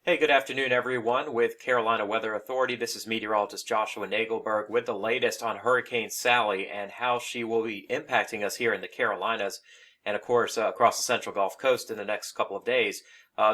Hey, good afternoon, everyone. With Carolina Weather Authority, this is meteorologist Joshua Nagelberg with the latest on Hurricane Sally and how she will be impacting us here in the Carolinas and, of course, across the central Gulf Coast in the next couple of days.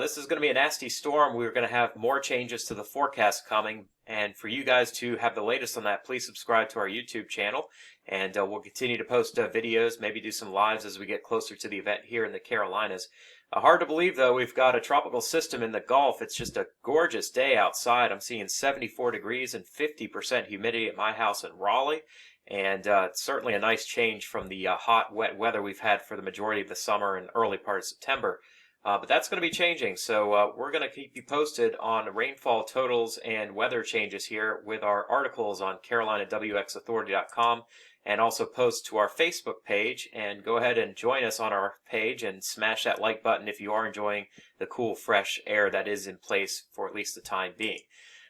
This is going to be a nasty storm. We're going to have more changes to the forecast coming. And for you guys to have the latest on that, please subscribe to our YouTube channel. And we'll continue to post videos, maybe do some lives as we get closer to the event here in the Carolinas. Hard to believe, though, we've got a tropical system in the Gulf. It's just a gorgeous day outside. I'm seeing 74 degrees and 50% humidity at my house in Raleigh. And it's certainly a nice change from the hot, wet weather we've had for the majority of the summer and early part of September. But that's going to be changing, so we're going to keep you posted on rainfall totals and weather changes here with our articles on CarolinaWXAuthority.com and also post to our Facebook page. And go ahead and join us on our page and smash that like button if you are enjoying the cool, fresh air that is in place for at least the time being.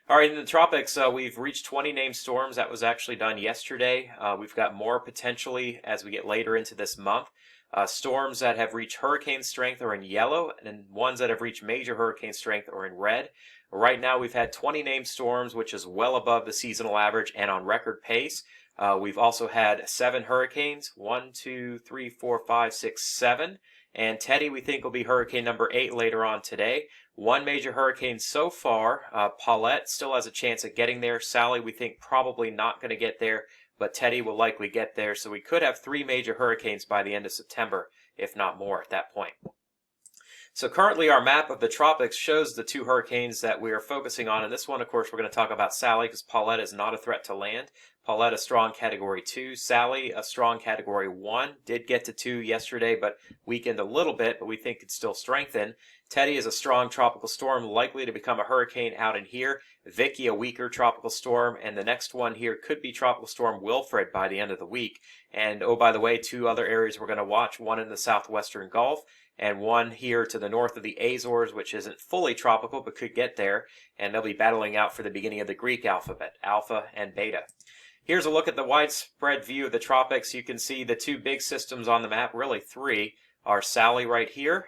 All right, in the tropics, we've reached 20 named storms. That was actually done yesterday. We've got more potentially as we get later into this month. Storms that have reached hurricane strength are in yellow, and ones that have reached major hurricane strength are in red. Right now, we've had 20 named storms, which is well above the seasonal average and on record pace. We've also had 7 hurricanes, 1, 2, 3, 4, 5, 6, 7. And Teddy, we think, will be hurricane number 8 later on today. One major hurricane so far. Paulette still has a chance at getting there. Sally, we think, probably not going to get there, but Teddy will likely get there. So we could have 3 major hurricanes by the end of September, if not more at that point. So currently our map of the tropics shows the 2 hurricanes that we are focusing on. And this one, of course, we're going to talk about Sally because Paulette is not a threat to land. Paulette a strong category 2. Sally a strong category 1. Did get to 2 yesterday, but weakened a little bit, but we think could still strengthen. Teddy is a strong tropical storm, likely to become a hurricane out in here. Vicky a weaker tropical storm, and the next one here could be Tropical Storm Wilfred by the end of the week. And oh, by the way, 2 other areas we're going to watch, one in the southwestern Gulf, and one here to the north of the Azores, which isn't fully tropical but could get there, and they'll be battling out for the beginning of the Greek alphabet, Alpha and Beta. Here's a look at the widespread view of the tropics. You can see the 2 big systems on the map, really 3, are Sally right here,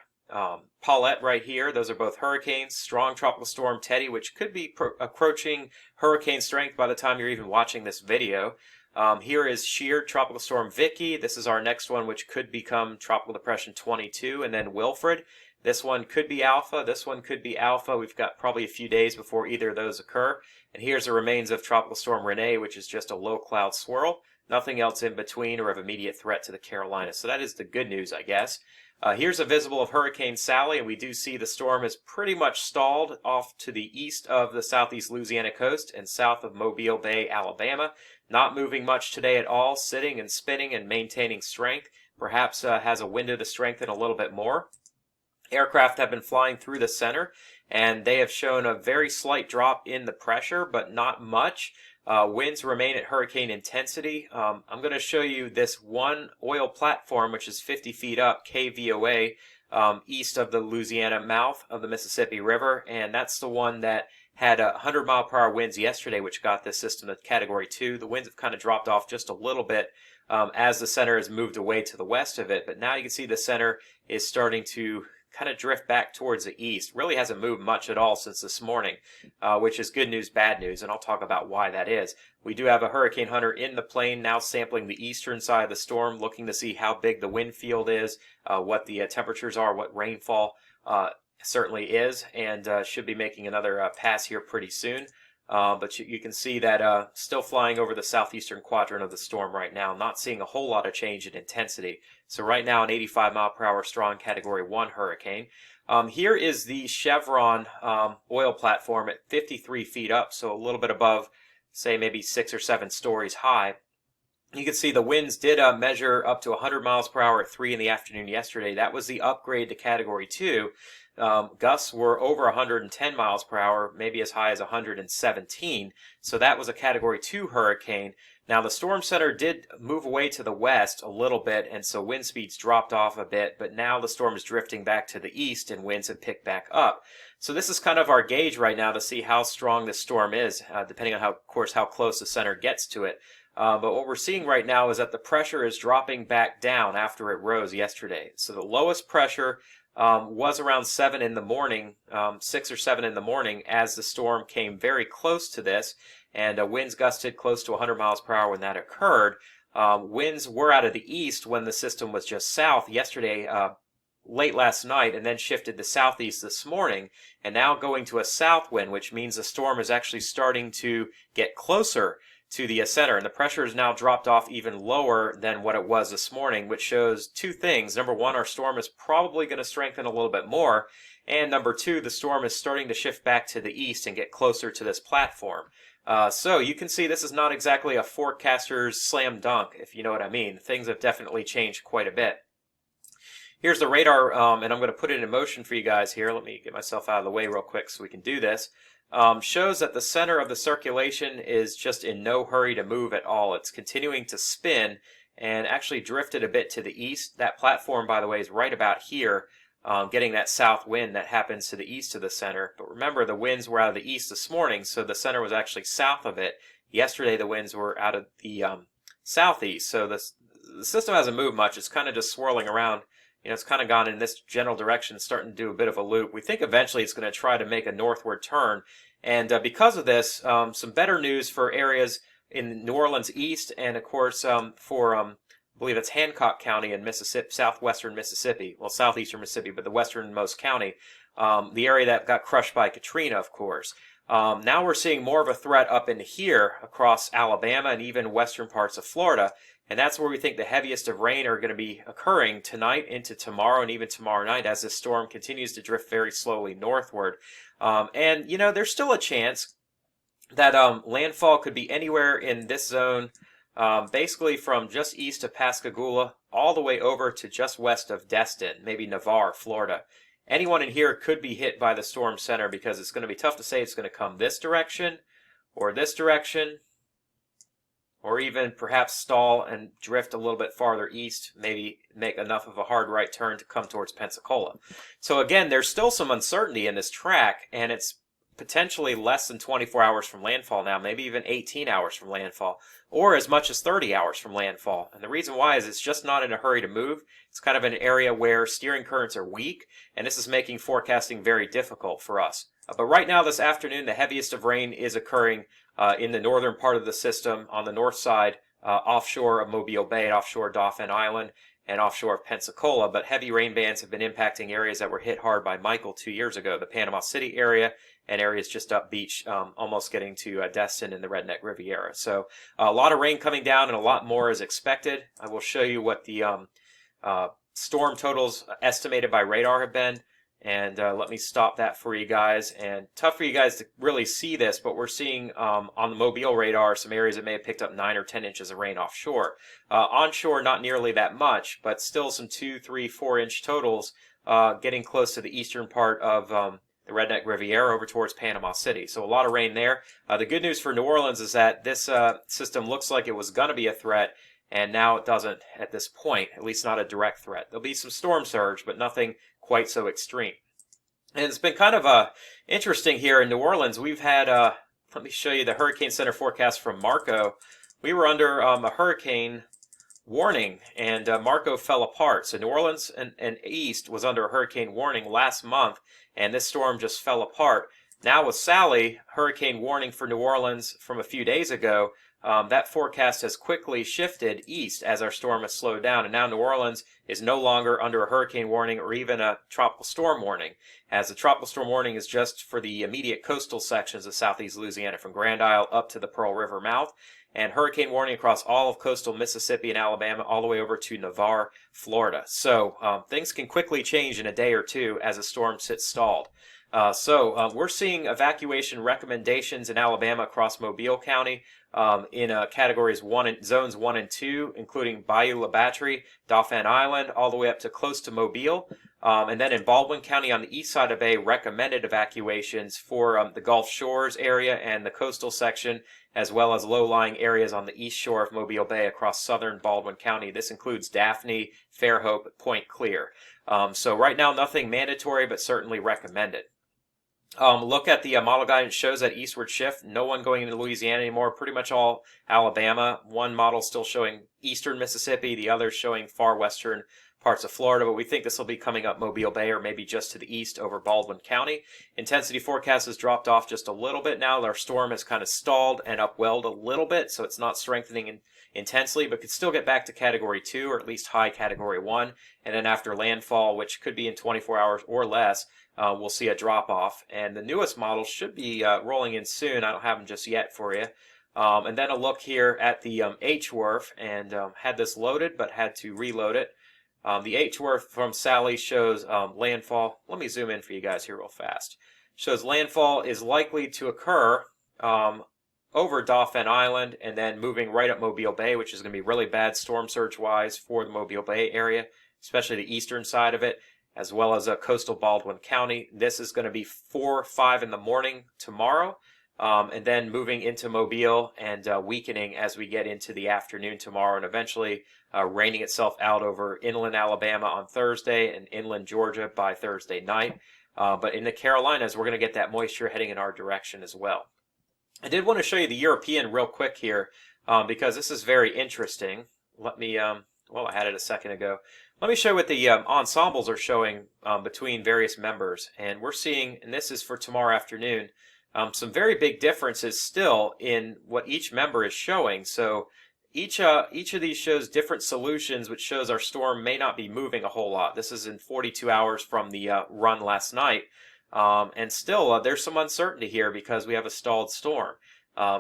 Paulette right here. Those are both hurricanes. Strong tropical storm Teddy, which could be approaching hurricane strength by the time you're even watching this video. Here is sheared tropical storm Vicky. This is our next one, which could become tropical depression 22, and then Wilfred. This one could be alpha. This one could be alpha. We've got probably a few days before either of those occur. And here's the remains of tropical storm Renee, which is just a low cloud swirl. Nothing else in between or of immediate threat to the Carolinas. So that is the good news, I guess. Here's a visible of Hurricane Sally, and we do see the storm is pretty much stalled off to the east of the southeast Louisiana coast and south of Mobile Bay, Alabama. Not moving much today at all, sitting and spinning and maintaining strength. Perhaps has a window to strengthen a little bit more. Aircraft have been flying through the center, and they have shown a very slight drop in the pressure, but not much. Winds remain at hurricane intensity. I'm going to show you this one oil platform, which is 50 feet up, KVOA, east of the Louisiana mouth of the Mississippi River, and that's the one that had 100-mile-per-hour winds yesterday, which got this system to Category 2. The winds have kind of dropped off just a little bit as the center has moved away to the west of it, but now you can see the center is starting to kind of drift back towards the east. Really hasn't moved much at all since this morning, which is good news, bad news, and I'll talk about why that is. We do have a hurricane hunter in the plane now sampling the eastern side of the storm, looking to see how big the wind field is, what the temperatures are, what rainfall certainly is, and should be making another pass here pretty soon. But you can see that still flying over the southeastern quadrant of the storm right now, not seeing a whole lot of change in intensity. So right now an 85-mile-per-hour strong Category 1 hurricane. Here is the Chevron oil platform at 53 feet up, so a little bit above, say, maybe 6 or 7 stories high. You can see the winds did measure up to 100 miles per hour at 3 in the afternoon yesterday. That was the upgrade to Category 2. Gusts were over 110 miles per hour, maybe as high as 117. So that was a Category 2 hurricane. Now the storm center did move away to the west a little bit, and so wind speeds dropped off a bit, but now the storm is drifting back to the east and winds have picked back up. So this is kind of our gauge right now to see how strong this storm is, depending on, of course, how close the center gets to it. But what we're seeing right now is that the pressure is dropping back down after it rose yesterday. So the lowest pressure was around 7 in the morning, 6 or 7 in the morning, as the storm came very close to this, and winds gusted close to 100 miles per hour when that occurred. Winds were out of the east when the system was just south yesterday, late last night, and then shifted to southeast this morning, and now going to a south wind, which means the storm is actually starting to get closer to the center, and the pressure has now dropped off even lower than what it was this morning, which shows two things. Number one, our storm is probably going to strengthen a little bit more, and number two, the storm is starting to shift back to the east and get closer to this platform. So you can see this is not exactly a forecaster's slam dunk, if you know what I mean. Things have definitely changed quite a bit. Here's the radar, and I'm going to put it in motion for you guys here. Let me get myself out of the way real quick so we can do this. Shows that the center of the circulation is just in no hurry to move at all. It's continuing to spin and actually drifted a bit to the east. That platform, by the way, is right about here, getting that south wind that happens to the east of the center. But remember, the winds were out of the east this morning, so the center was actually south of it. Yesterday, the winds were out of the southeast, so the system hasn't moved much. It's kind of just swirling around. You know, it's kind of gone in this general direction, starting to do a bit of a loop. We think eventually it's going to try to make a northward turn. And because of this, some better news for areas in New Orleans east, and of course for, I believe it's Hancock County in Mississippi, southwestern Mississippi. Well, southeastern Mississippi, but the westernmost county. The area that got crushed by Katrina, of course. Now we're seeing more of a threat up in here across Alabama and even western parts of Florida. And that's where we think the heaviest of rain are going to be occurring tonight into tomorrow and even tomorrow night as this storm continues to drift very slowly northward. And, you know, there's still a chance that landfall could be anywhere in this zone, basically from just east of Pascagoula all the way over to just west of Destin, maybe Navarre, Florida. Anyone in here could be hit by the storm center because it's going to be tough to say it's going to come this direction or this direction, or even perhaps stall and drift a little bit farther east, maybe make enough of a hard right turn to come towards Pensacola. So again, there's still some uncertainty in this track, and it's potentially less than 24 hours from landfall now, maybe even 18 hours from landfall, or as much as 30 hours from landfall. And the reason why is it's just not in a hurry to move. It's kind of an area where steering currents are weak, and this is making forecasting very difficult for us. But right now, this afternoon, the heaviest of rain is occurring in the northern part of the system on the north side, offshore of Mobile Bay, offshore Dauphin Island, and offshore of Pensacola. But heavy rain bands have been impacting areas that were hit hard by Michael 2 years ago, the Panama City area and areas just up beach, almost getting to Destin and the Redneck Riviera. So a lot of rain coming down and a lot more is expected. I will show you what the storm totals estimated by radar have been. And let me stop that for you guys. And tough for you guys to really see this, but we're seeing on the Mobile radar some areas that may have picked up 9 or 10 inches of rain offshore. Onshore, not nearly that much, but still some 2, 3, 4 inch totals getting close to the eastern part of the Redneck Riviera over towards Panama City. So a lot of rain there. The good news for New Orleans is that this system looks like it was going to be a threat, and now it doesn't at this point, at least not a direct threat. There'll be some storm surge, but nothing quite so extreme. And it's been kind of interesting here in New Orleans. We've had, let me show you the Hurricane Center forecast from Marco. We were under a hurricane warning, and Marco fell apart. So New Orleans and east was under a hurricane warning last month, and this storm just fell apart. Now with Sally, hurricane warning for New Orleans from a few days ago, that forecast has quickly shifted east as our storm has slowed down, and now New Orleans is no longer under a hurricane warning or even a tropical storm warning, as the tropical storm warning is just for the immediate coastal sections of southeast Louisiana from Grand Isle up to the Pearl River mouth, and hurricane warning across all of coastal Mississippi and Alabama all the way over to Navarre, Florida. So things can quickly change in a day or two as a storm sits stalled. So we're seeing evacuation recommendations in Alabama across Mobile County in categories zones 1 and 2, including Bayou La Batterie, Dauphin Island, all the way up to close to Mobile. And then in Baldwin County on the east side of Bay, recommended evacuations for the Gulf Shores area and the coastal section, as well as low-lying areas on the east shore of Mobile Bay across southern Baldwin County. This includes Daphne, Fairhope, Point Clear. So right now, nothing mandatory, but certainly recommended. Look at the model guidance shows that eastward shift. No one going into Louisiana anymore. Pretty much all Alabama. One model still showing eastern Mississippi. The other showing far western parts of Florida, but we think this will be coming up Mobile Bay or maybe just to the east over Baldwin County. Intensity forecast has dropped off just a little bit now. Our storm has kind of stalled and upwelled a little bit, so it's not strengthening intensely, but could still get back to Category 2 or at least high Category 1. And then after landfall, which could be in 24 hours or less, we'll see a drop-off. And the newest models should be rolling in soon. I don't have them just yet for you. And then a look here at the H-WRF, and had this loaded but had to reload it. The H-WRF from Sally shows landfall. Let me zoom in for you guys here real fast. Shows landfall is likely to occur over Dauphin Island and then moving right up Mobile Bay, which is going to be really bad storm surge-wise for the Mobile Bay area, especially the eastern side of it, as well as coastal Baldwin County. This is going to be 4 or 5 in the morning tomorrow. And then moving into Mobile and weakening as we get into the afternoon tomorrow, and eventually raining itself out over inland Alabama on Thursday and inland Georgia by Thursday night. But in the Carolinas, we're going to get that moisture heading in our direction as well. I did want to show you the European real quick here because this is very interesting. Let me, well, I had it a second ago. Let me show you what the ensembles are showing between various members. And we're seeing, and this is for tomorrow afternoon, some very big differences still in what each member is showing. So each of these shows different solutions, which shows our storm may not be moving a whole lot. This is in 42 hours from the run last night. And still, there's some uncertainty here because we have a stalled storm.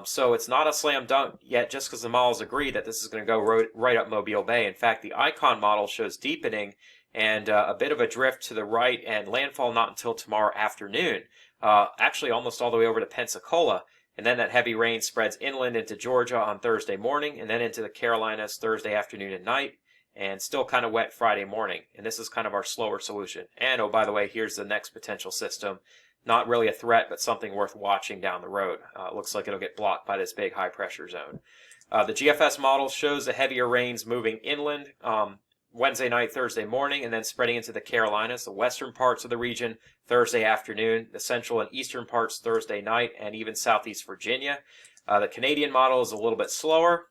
So it's not a slam dunk yet just because the models agree that this is going to go right up Mobile Bay. In fact, the Icon model shows deepening and a bit of a drift to the right and landfall not until tomorrow afternoon. Actually almost all the way over to Pensacola, and then that heavy rain spreads inland into Georgia on Thursday morning, and then into the Carolinas Thursday afternoon and night, and still kind of wet Friday morning. And this is kind of our slower solution. And oh, by the way, here's the next potential system. Not really a threat, but something worth watching down the road. It looks like it'll get blocked by this big high pressure zone. The GFS model shows the heavier rains moving inland Wednesday night, Thursday morning, and then spreading into the Carolinas, the western parts of the region Thursday afternoon, the central and eastern parts Thursday night, and even southeast Virginia. The Canadian model is a little bit slower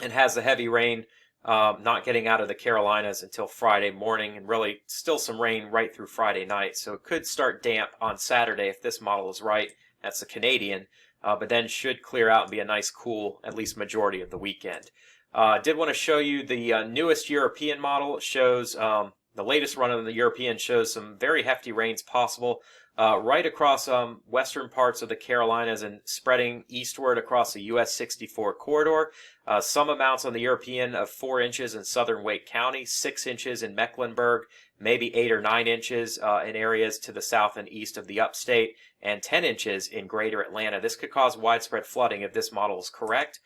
and has the heavy rain not getting out of the Carolinas until Friday morning, and really still some rain right through Friday night. So it could start damp on Saturday if this model is right. That's the Canadian, but then should clear out and be a nice cool, at least majority of the weekend. I did want to show you the newest European model. It shows the latest run of the European shows some very hefty rains possible right across western parts of the Carolinas and spreading eastward across the US 64 corridor. Some amounts on the European of 4 inches in southern Wake County, 6 inches in Mecklenburg, maybe 8 or 9 inches in areas to the south and east of the upstate, and 10 inches in greater Atlanta. This could cause widespread flooding if this model is correct.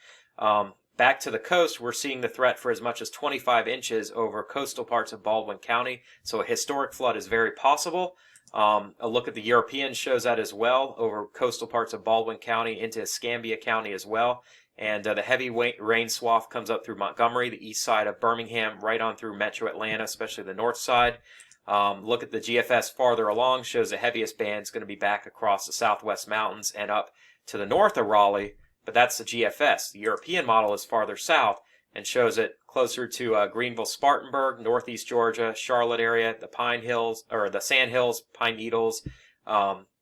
Back to the coast, we're seeing the threat for as much as 25 inches over coastal parts of Baldwin County, so a historic flood is very possible. A look at the European shows that as well, over coastal parts of Baldwin County into Escambia County as well. And the heavy rain swath comes up through Montgomery, the east side of Birmingham, right on through metro Atlanta, especially the north side. Look at the GFS farther along, shows the heaviest band is going to be back across the southwest mountains and up to the north of Raleigh. But that's the GFS. The European model is farther south and shows it closer to Greenville-Spartanburg, northeast Georgia, Charlotte area, the Pine Hills, or the Sand Hills, Pine Needles,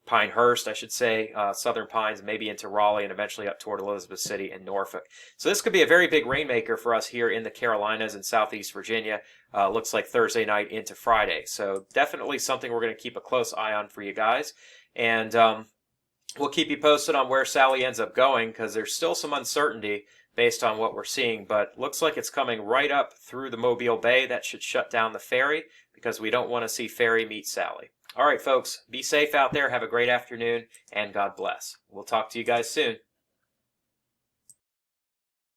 Pinehurst, I should say, Southern Pines, maybe into Raleigh, and eventually up toward Elizabeth City and Norfolk. So this could be a very big rainmaker for us here in the Carolinas and southeast Virginia. Looks like Thursday night into Friday. So definitely something we're going to keep a close eye on for you guys. And we'll keep you posted on where Sally ends up going, because there's still some uncertainty based on what we're seeing, but looks like it's coming right up through the Mobile Bay. That should shut down the ferry, because we don't want to see ferry meet Sally. All right, folks, be safe out there. Have a great afternoon, and God bless. We'll talk to you guys soon.